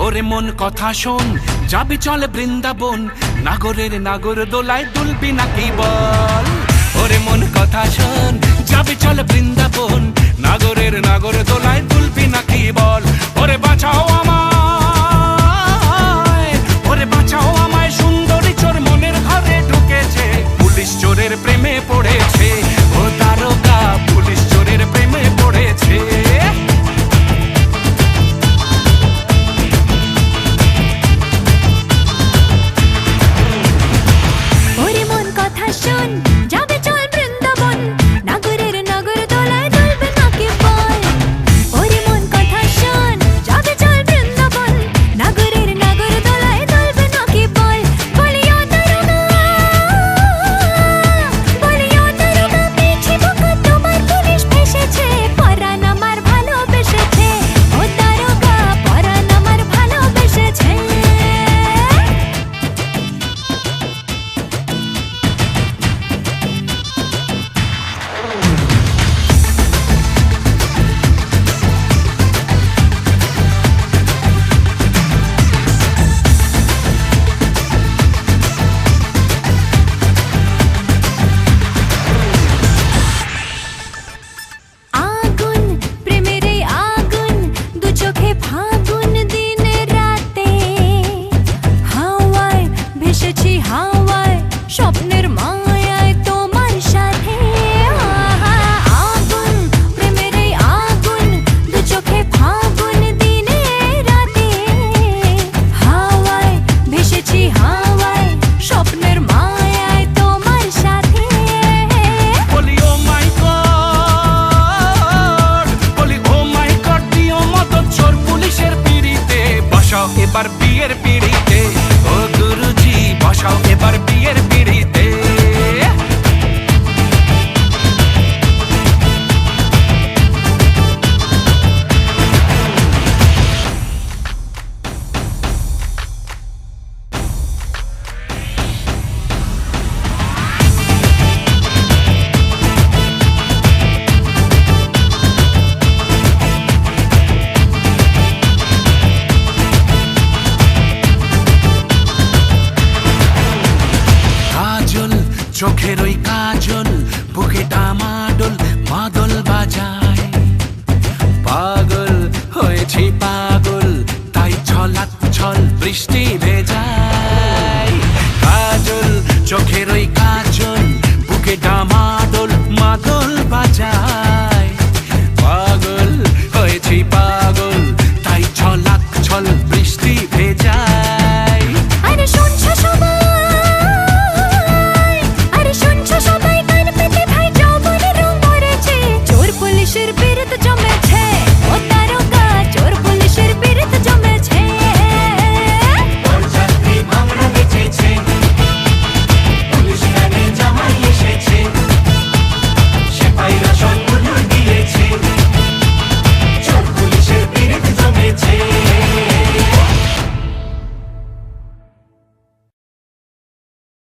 ওরে মন কথা শোন, যাবি চলে বৃন্দাবন, নাগরের নাগর দোলায় দুলবি নাকি বল। ওরে মন কথা শোন, যাবি চলে বৃন্দাবন, নাগরের নাগর দোলায় দুলবি নাকি বল। ওরে বাঁচাও আমায়, ওরে বাঁচাও আমায়, সুন্দরী চোর মনের ঘরে ঢুকেছে, পুলিশ চোরের প্রেমে পড়েছে। ও দারোগা, পুলিশ চোরের প্রেমে পড়েছে। এবার বিয়ের পিড়িতে, ও গুরুজি বসাও এবার বিয়ের পিড়িতে। চোখের ওই